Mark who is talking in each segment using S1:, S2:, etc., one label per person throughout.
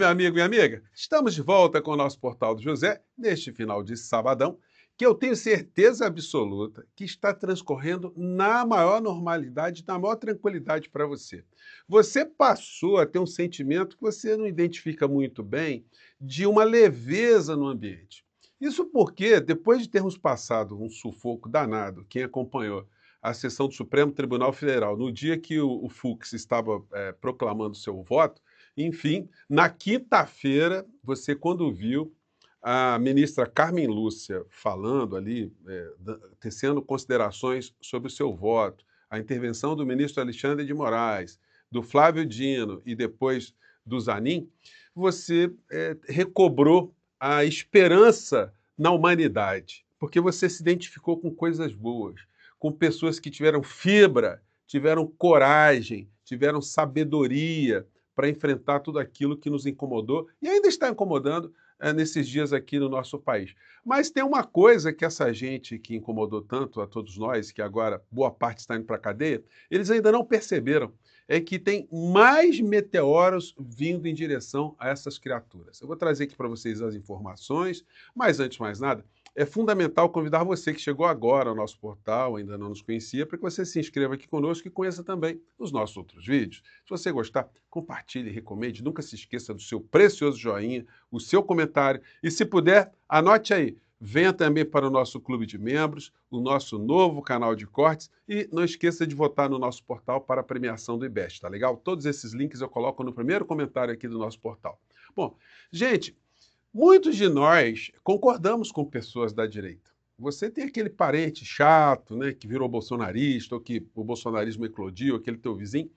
S1: Meu amigo, minha amiga, estamos de volta com o nosso Portal do José, neste final de sabadão, que eu tenho certeza absoluta que está transcorrendo na maior normalidade, na maior tranquilidade para você. Você passou a ter um sentimento que você não identifica muito bem, de uma leveza no ambiente. Isso porque, depois de termos passado um sufoco danado, quem acompanhou a sessão do Supremo Tribunal Federal, no dia que o Fux estava proclamando seu voto, enfim, na quinta-feira, você quando viu a ministra Carmen Lúcia falando ali, tecendo considerações sobre o seu voto, a intervenção do ministro Alexandre de Moraes, do Flávio Dino e depois do Zanin, você recobrou a esperança na humanidade, porque você se identificou com coisas boas, com pessoas que tiveram fibra, tiveram coragem, tiveram sabedoria, para enfrentar tudo aquilo que nos incomodou e ainda está incomodando nesses dias aqui no nosso país. Mas tem uma coisa que essa gente que incomodou tanto a todos nós, que agora boa parte está indo para a cadeia, eles ainda não perceberam, é que tem mais meteoros vindo em direção a essas criaturas. Eu vou trazer aqui para vocês as informações, mas antes de mais nada, é fundamental convidar você que chegou agora ao nosso portal, ainda não nos conhecia, para que você se inscreva aqui conosco e conheça também os nossos outros vídeos. Se você gostar, compartilhe, recomende, nunca se esqueça do seu precioso joinha, o seu comentário e, se puder, anote aí. Venha também para o nosso clube de membros, o nosso novo canal de cortes e não esqueça de votar no nosso portal para a premiação do IBEST, tá legal? Todos esses links eu coloco no primeiro comentário aqui do nosso portal. Bom, gente, muitos de nós concordamos com pessoas da direita. Você tem aquele parente chato, né, que virou bolsonarista, ou que o bolsonarismo eclodiu, aquele teu vizinho,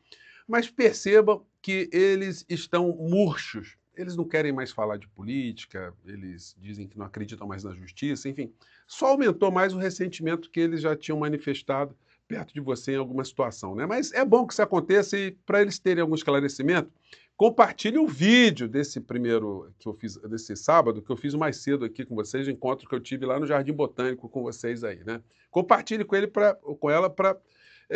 S1: mas percebam que eles estão murchos. Eles não querem mais falar de política, eles dizem que não acreditam mais na justiça, enfim. Só aumentou mais o ressentimento que eles já tinham manifestado perto de você em alguma situação, né? Mas é bom que isso aconteça e, para eles terem algum esclarecimento, compartilhe o vídeo desse primeiro que eu fiz, desse sábado, que eu fiz mais cedo aqui com vocês, o encontro que eu tive lá no Jardim Botânico com vocês aí, né? Compartilhe com ele com ela para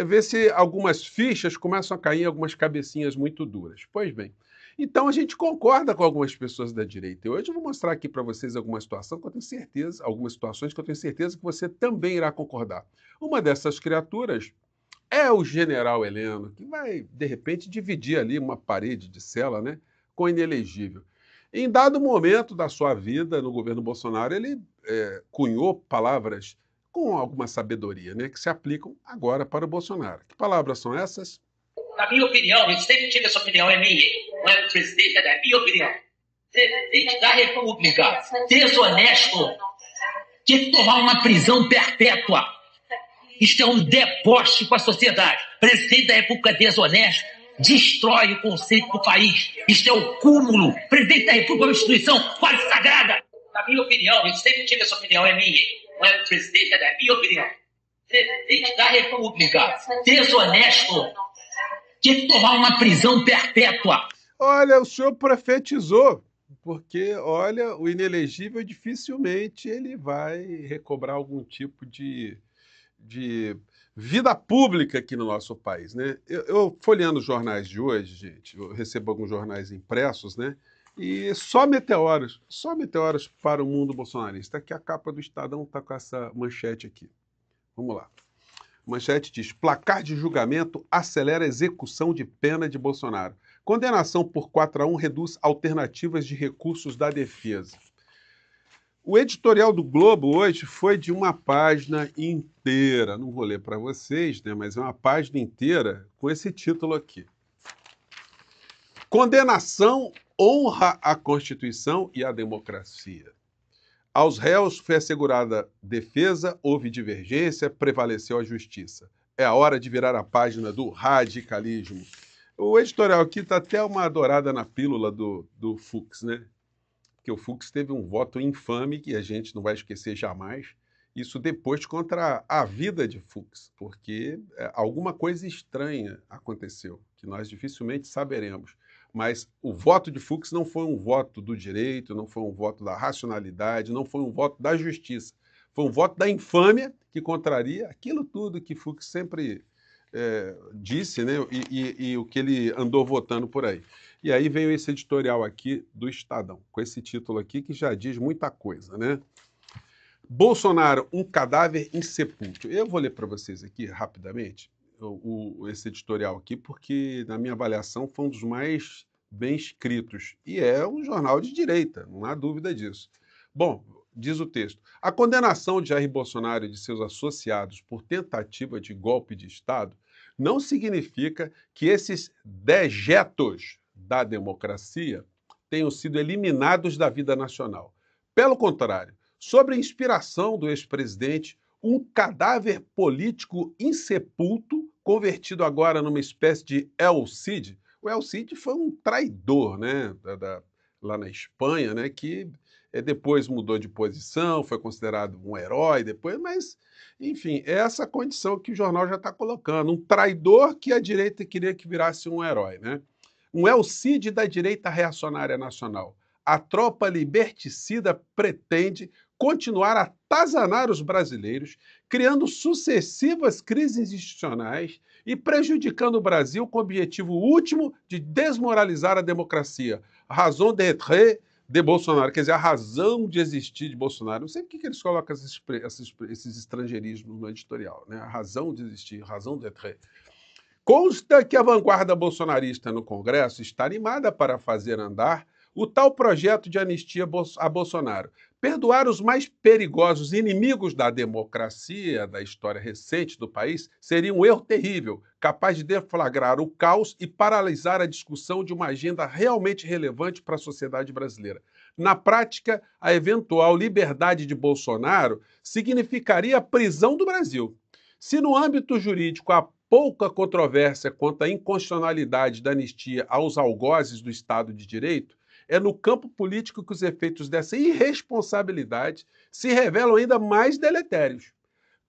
S1: ver se algumas fichas começam a cair em algumas cabecinhas muito duras. Pois bem, então a gente concorda com algumas pessoas da direita. E hoje eu vou mostrar aqui para vocês alguma situação que eu tenho certeza, algumas situações que eu tenho certeza que você também irá concordar. Uma dessas criaturas é o general Heleno, que vai, de repente, dividir ali uma parede de cela, né, com inelegível. Em dado momento da sua vida no governo Bolsonaro, ele cunhou palavras com alguma sabedoria, né, que se aplicam agora para o Bolsonaro. Que palavras são essas?
S2: Na minha opinião, eu sempre tive essa opinião, é minha, não é do presidente, é da minha opinião. Presidente da República, desonesto, tinha que tomar uma prisão perpétua. Isto é um deboche com a sociedade. Presidente da República desonesto destrói o conceito do país. Isto é o cúmulo. Presidente da República é uma instituição quase sagrada. Na minha opinião, eu sempre tive essa opinião, é minha, não é do presidente, é da minha opinião. Presidente da República, desonesto, tinha que tomar uma prisão perpétua.
S1: Olha, o senhor profetizou, porque, olha, o inelegível dificilmente ele vai recobrar algum tipo de vida pública aqui no nosso país, né? Eu folheando os jornais de hoje, gente, eu recebo alguns jornais impressos, né? E só meteoros para o mundo bolsonarista. Aqui a capa do Estadão está com essa manchete aqui. Vamos lá. Manchete diz: placar de julgamento acelera a execução de pena de Bolsonaro. Condenação por 4-1 reduz alternativas de recursos da defesa. O editorial do Globo hoje foi de uma página inteira. Não vou ler para vocês, né, mas é uma página inteira com esse título aqui. Condenação honra a Constituição e a democracia. Aos réus foi assegurada defesa, houve divergência, prevaleceu a justiça. É a hora de virar a página do radicalismo. O editorial aqui está até uma dourada na pílula do Fux, né? Porque o Fux teve um voto infame que a gente não vai esquecer jamais. Isso depois contra a vida de Fux, porque alguma coisa estranha aconteceu, que nós dificilmente saberemos. Mas o voto de Fux não foi um voto do direito, não foi um voto da racionalidade, não foi um voto da justiça. Foi um voto da infâmia que contraria aquilo tudo que Fux sempre disse, né? E o que ele andou votando por aí. E aí veio esse editorial aqui do Estadão, com esse título aqui que já diz muita coisa, né? Bolsonaro, um cadáver insepulto. Eu vou ler para vocês aqui rapidamente esse editorial aqui, porque na minha avaliação foi um dos mais bem escritos. E é um jornal de direita, não há dúvida disso. Bom, diz o texto: a condenação de Jair Bolsonaro e de seus associados por tentativa de golpe de Estado não significa que esses dejetos da democracia tenham sido eliminados da vida nacional. Pelo contrário, sob a inspiração do ex-presidente, um cadáver político insepulto, convertido agora numa espécie de El Cid. O El Cid foi um traidor, né, lá na Espanha, né, que depois mudou de posição, foi considerado um herói depois, mas, enfim, é essa condição que o jornal já está colocando. Um traidor que a direita queria que virasse um herói, né? Um El Cid da direita reacionária nacional. A tropa liberticida pretende continuar a atazanar os brasileiros, criando sucessivas crises institucionais e prejudicando o Brasil com o objetivo último de desmoralizar a democracia. A raison d'être de Bolsonaro, quer dizer, a razão de existir de Bolsonaro. Não sei por que eles colocam esses estrangeirismos no editorial, né? A razão de existir, raison d'être. Consta que a vanguarda bolsonarista no Congresso está animada para fazer andar o tal projeto de anistia a Bolsonaro. Perdoar os mais perigosos inimigos da democracia da história recente do país seria um erro terrível, capaz de deflagrar o caos e paralisar a discussão de uma agenda realmente relevante para a sociedade brasileira. Na prática, a eventual liberdade de Bolsonaro significaria a prisão do Brasil. Se no âmbito jurídico há pouca controvérsia quanto à inconstitucionalidade da anistia aos algozes do Estado de Direito, é no campo político que os efeitos dessa irresponsabilidade se revelam ainda mais deletérios.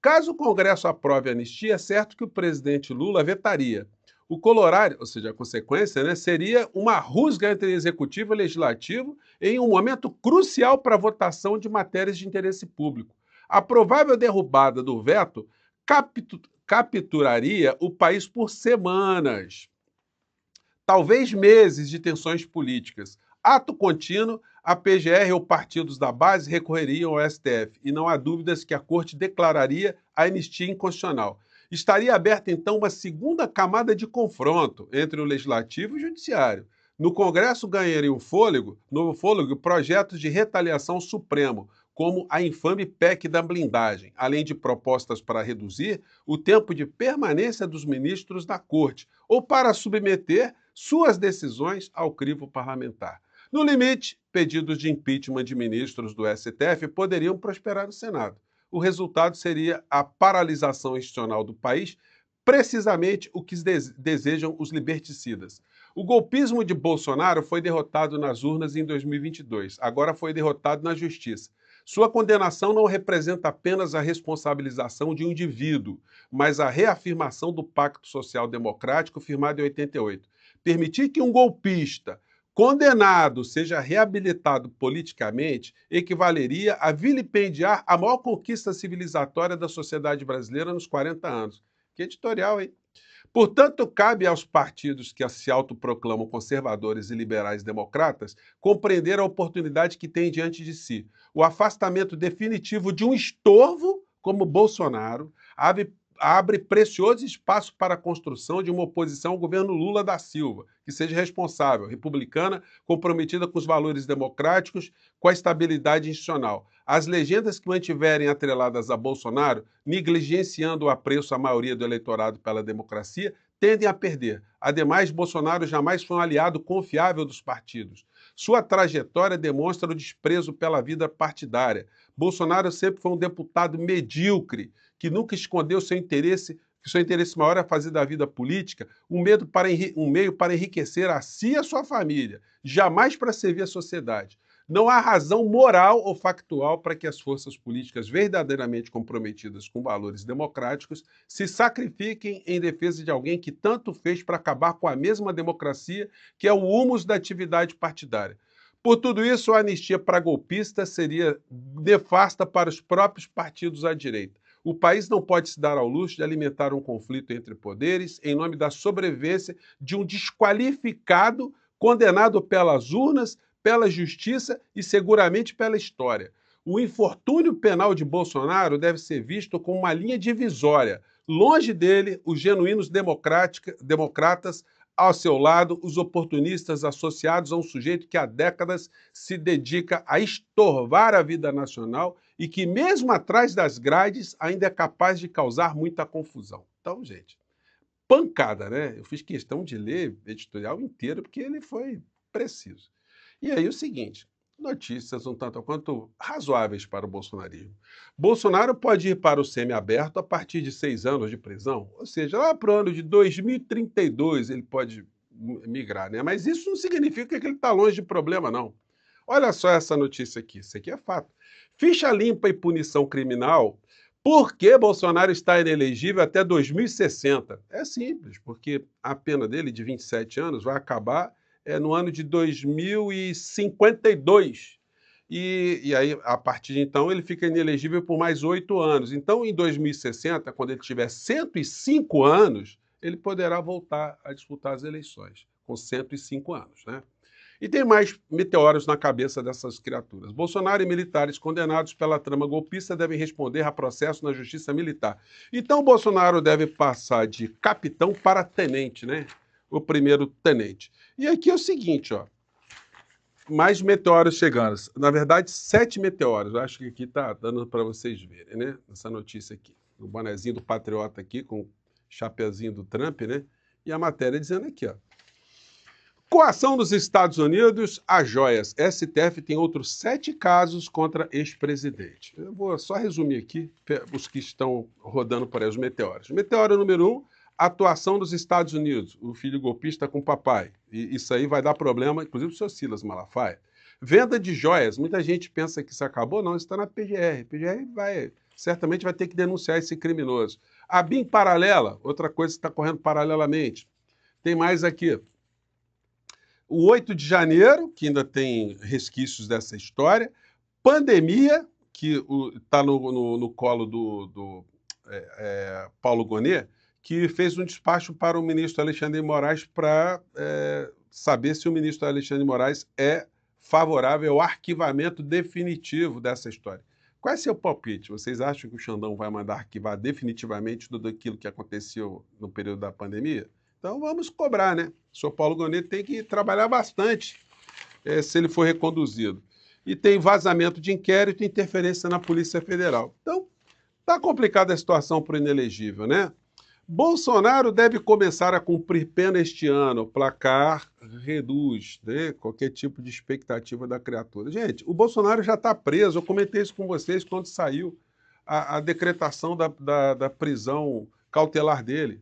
S1: Caso o Congresso aprove a anistia, é certo que o presidente Lula vetaria. O colorário, ou seja, a consequência, né, seria uma rusga entre executivo e legislativo em um momento crucial para a votação de matérias de interesse público. A provável derrubada do veto capturaria o país por semanas, talvez meses de tensões políticas. Ato contínuo, a PGR ou partidos da base recorreriam ao STF e não há dúvidas que a Corte declararia a anistia inconstitucional. Estaria aberta, então, uma segunda camada de confronto entre o Legislativo e o Judiciário. No Congresso ganhariam novo fôlego, projetos de retaliação supremo, como a infame PEC da blindagem, além de propostas para reduzir o tempo de permanência dos ministros na Corte ou para submeter suas decisões ao crivo parlamentar. No limite, pedidos de impeachment de ministros do STF poderiam prosperar no Senado. O resultado seria a paralisação institucional do país, precisamente o que desejam os liberticidas. O golpismo de Bolsonaro foi derrotado nas urnas em 2022, agora foi derrotado na justiça. Sua condenação não representa apenas a responsabilização de um indivíduo, mas a reafirmação do Pacto Social Democrático firmado em 88. Permitir que um golpista condenado seja reabilitado politicamente equivaleria a vilipendiar a maior conquista civilizatória da sociedade brasileira nos 40 anos. Que editorial, hein? Portanto, cabe aos partidos que se autoproclamam conservadores e liberais democratas compreender a oportunidade que têm diante de si. O afastamento definitivo de um estorvo como Bolsonaro abre precioso espaço para a construção de uma oposição ao governo Lula da Silva, que seja responsável, republicana, comprometida com os valores democráticos, com a estabilidade institucional. As legendas que mantiverem atreladas a Bolsonaro, negligenciando o apreço à maioria do eleitorado pela democracia, tendem a perder. Ademais, Bolsonaro jamais foi um aliado confiável dos partidos. Sua trajetória demonstra o desprezo pela vida partidária. Bolsonaro sempre foi um deputado medíocre, que nunca escondeu seu interesse maior é fazer da vida política um meio para enriquecer a si e a sua família, jamais para servir a sociedade. Não há razão moral ou factual para que as forças políticas verdadeiramente comprometidas com valores democráticos se sacrifiquem em defesa de alguém que tanto fez para acabar com a mesma democracia, que é o humus da atividade partidária. Por tudo isso, a anistia para golpistas seria nefasta para os próprios partidos à direita. O país não pode se dar ao luxo de alimentar um conflito entre poderes em nome da sobrevivência de um desqualificado condenado pelas urnas, pela justiça e seguramente pela história. O infortúnio penal de Bolsonaro deve ser visto como uma linha divisória. Longe dele, os genuínos democratas ao seu lado, os oportunistas associados a um sujeito que há décadas se dedica a estorvar a vida nacional e que, mesmo atrás das grades, ainda é capaz de causar muita confusão. Então, gente, pancada, né? Eu fiz questão de ler o editorial inteiro porque ele foi preciso. E aí o seguinte, notícias um tanto quanto razoáveis para o bolsonarismo. Bolsonaro pode ir para o semiaberto a partir de 6 anos de prisão, ou seja, lá para o ano de 2032 ele pode migrar, né? Mas isso não significa que ele está longe de problema, não. Olha só essa notícia aqui, isso aqui é fato. Ficha limpa e punição criminal. Por que Bolsonaro está inelegível até 2060? É simples, porque a pena dele de 27 anos vai acabar no ano de 2052. E aí, a partir de então, ele fica inelegível por mais 8 anos. Então, em 2060, quando ele tiver 105 anos, ele poderá voltar a disputar as eleições, com 105 anos, né? E tem mais meteoros na cabeça dessas criaturas. Bolsonaro e militares condenados pela trama golpista devem responder a processo na justiça militar. Então, Bolsonaro deve passar de capitão para tenente, né? O primeiro tenente. E aqui é o seguinte, ó. Mais meteoros chegando. Na verdade, 7 meteoros. Eu acho que aqui tá dando para vocês verem, né? Essa notícia aqui. O bonezinho do patriota aqui, com o chapeuzinho do Trump, né? E a matéria dizendo aqui, ó. Coação dos Estados Unidos a joias. STF tem outros 7 casos contra ex-presidente. Eu vou só resumir aqui os que estão rodando por aí, os meteoros. Meteoro número 1, atuação dos Estados Unidos. O filho golpista com o papai. E isso aí vai dar problema, inclusive para o seu Silas Malafaia. Venda de joias. Muita gente pensa que isso acabou. Não, isso está na PGR. A PGR certamente vai ter que denunciar esse criminoso. A BIM paralela, outra coisa que está correndo paralelamente. Tem mais aqui. O 8 de janeiro, que ainda tem resquícios dessa história, pandemia, que está no colo do Paulo Gonet, que fez um despacho para o ministro Alexandre de Moraes para saber se o ministro Alexandre de Moraes é favorável ao arquivamento definitivo dessa história. Qual é seu palpite? Vocês acham que o Xandão vai mandar arquivar definitivamente tudo aquilo que aconteceu no período da pandemia? Então vamos cobrar, né? O senhor Paulo Gonet tem que trabalhar bastante se ele for reconduzido. E tem vazamento de inquérito e interferência na Polícia Federal. Então, está complicada a situação para o inelegível, né? Bolsonaro deve começar a cumprir pena este ano. O placar reduz, né? Qualquer tipo de expectativa da criatura. Gente, o Bolsonaro já está preso. Eu comentei isso com vocês quando saiu a decretação da prisão cautelar dele.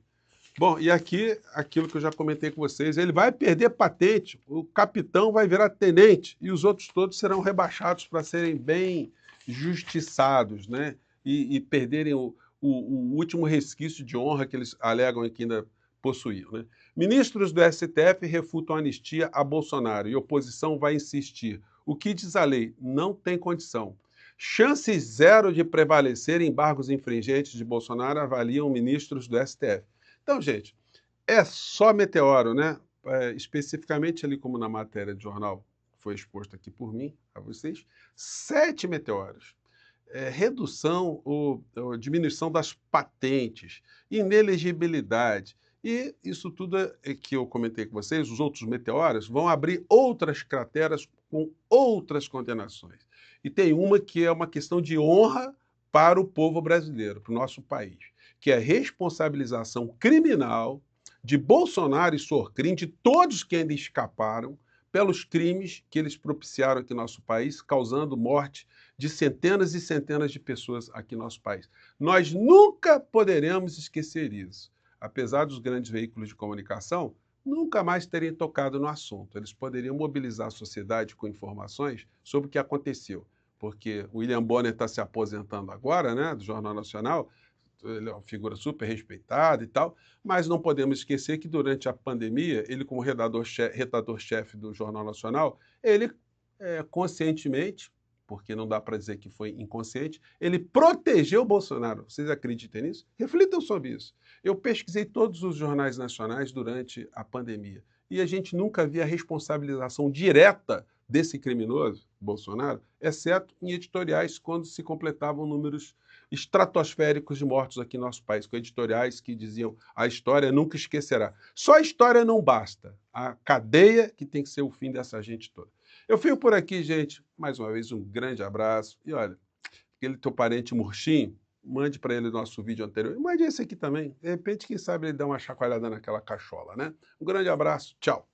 S1: Bom, e aqui, aquilo que eu já comentei com vocês, ele vai perder patente, o capitão vai virar tenente e os outros todos serão rebaixados para serem bem justiçados, né? E perderem o último resquício de honra que eles alegam que ainda possuíam, né? Ministros do STF refutam a anistia a Bolsonaro e a oposição vai insistir. O que diz a lei? Não tem condição. Chances zero de prevalecer embargos infringentes de Bolsonaro, avaliam ministros do STF. Então, gente, é só meteoro, né? Especificamente ali como na matéria de jornal foi exposto aqui por mim, a vocês, 7 meteoros. Redução ou diminuição das patentes, inelegibilidade. E isso tudo que eu comentei com vocês, os outros meteoros, vão abrir outras crateras com outras condenações. E tem uma que é uma questão de honra para o povo brasileiro, para o nosso país, que é a responsabilização criminal de Bolsonaro e Sorcrim, de todos que ainda escaparam, pelos crimes que eles propiciaram aqui no nosso país, causando morte de centenas e centenas de pessoas aqui no nosso país. Nós nunca poderemos esquecer isso. Apesar dos grandes veículos de comunicação nunca mais terem tocado no assunto. Eles poderiam mobilizar a sociedade com informações sobre o que aconteceu, porque o William Bonner está se aposentando agora, né, do Jornal Nacional. Ele é uma figura super respeitada e tal, mas não podemos esquecer que durante a pandemia, ele como redator-chefe do Jornal Nacional, ele conscientemente, porque não dá para dizer que foi inconsciente, ele protegeu o Bolsonaro. Vocês acreditam nisso? Reflitam sobre isso. Eu pesquisei todos os jornais nacionais durante a pandemia e a gente nunca via a responsabilização direta desse criminoso, Bolsonaro, exceto em editoriais quando se completavam números estratosféricos de mortos aqui no nosso país, com editoriais que diziam a história nunca esquecerá. Só a história não basta, a cadeia que tem que ser o fim dessa gente toda. Eu fico por aqui, gente. Mais uma vez, um grande abraço. E olha, aquele teu parente murchinho, mande para ele o nosso vídeo anterior. Mande esse aqui também. De repente, quem sabe ele dá uma chacoalhada naquela cachola, né? Um grande abraço. Tchau.